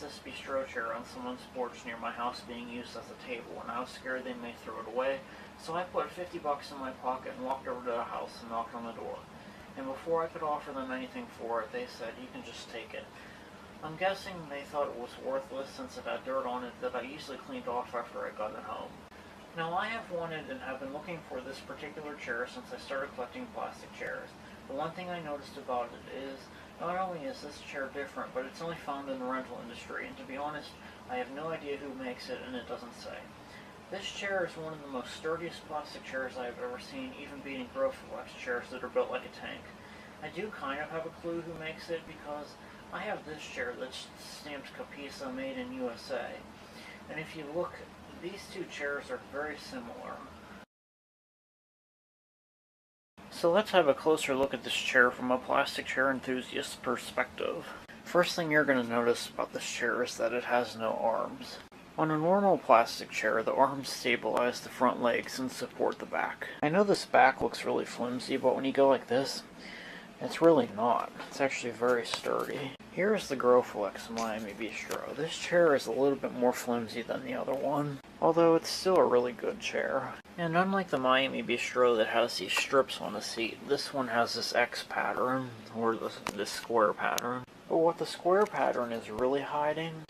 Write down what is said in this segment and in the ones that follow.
noticed this bistro chair on someone's porch near my house being used as a table, and I was scared they may throw it away, so I put 50 bucks in my pocket and walked over to the house and knocked on the door. And before I could offer them anything for it, they said, "You can just take it." I'm guessing they thought it was worthless since it had dirt on it that I easily cleaned off after I got it home. Now, I have wanted and have been looking for this particular chair since I started collecting plastic chairs. The one thing I noticed about it is, not only is this chair different, but it's only found in the rental industry, and to be honest, I have no idea who makes it, and it doesn't say. This chair is one of the most sturdiest plastic chairs I have ever seen, even beating Grosfillex chairs that are built like a tank. I do kind of have a clue who makes it because I have this chair that's stamped Capisa, made in USA. And if you look, these two chairs are very similar. So let's have a closer look at this chair from a plastic chair enthusiast's perspective. First thing you're going to notice about this chair is that it has no arms. On a normal plastic chair, the arms stabilize the front legs and support the back. I know this back looks really flimsy, but when you go like this, it's really not. It's actually very sturdy. Here is the Grosfillex Miami Bistro. This chair is a little bit more flimsy than the other one, although it's still a really good chair. And unlike the Miami Bistro that has these strips on the seat, this one has this X pattern, or this square pattern. But what the square pattern is really hiding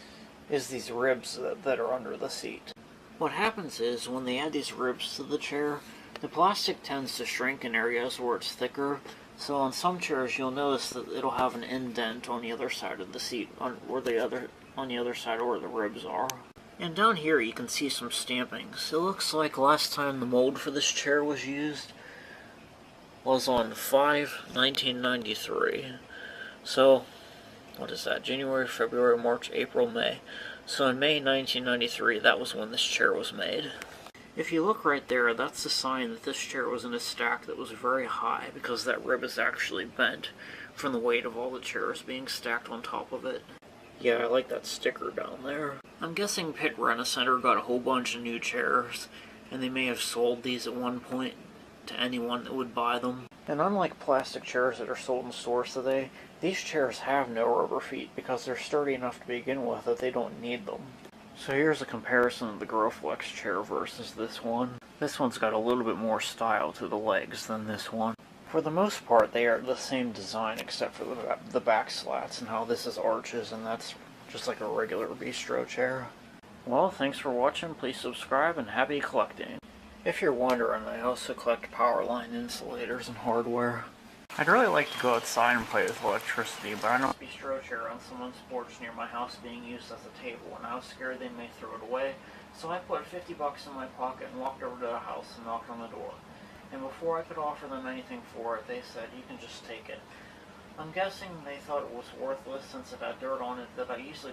is these ribs that are under the seat. What happens is, when they add these ribs to the chair, the plastic tends to shrink in areas where it's thicker. So on some chairs, you'll notice that it'll have an indent on the other side of the seat, on the other side where the ribs are. And down here, you can see some stampings. It looks like last time the mold for this chair was used was on 5/1993. So, what is that? January, February, March, April, May. So in May 1993, that was when this chair was made. If you look right there, that's a sign that this chair was in a stack that was very high, because that rib is actually bent from the weight of all the chairs being stacked on top of it. Yeah, I like that sticker down there. I'm guessing Pitt Rent-A-Center got a whole bunch of new chairs, and they may have sold these at one point to anyone that would buy them. And unlike plastic chairs that are sold in stores today, these chairs have no rubber feet because they're sturdy enough to begin with that they don't need them. So here's a comparison of the Grosfillex chair versus this one. This one's got a little bit more style to the legs than this one. For the most part, they are the same design except for the back slats and how this is arches, and that's just like a regular bistro chair. Well, thanks for watching. Please subscribe and happy collecting. If you're wondering, I also collect power line insulators and hardware. I'd really like to go outside and play with electricity, but I don't have a bistro chair on someone's porch near my house being used as a table, and I was scared they may throw it away, so I put 50 bucks in my pocket and walked over to the house and knocked on the door. And before I could offer them anything for it, they said, "You can just take it." I'm guessing they thought it was worthless since it had dirt on it that I easily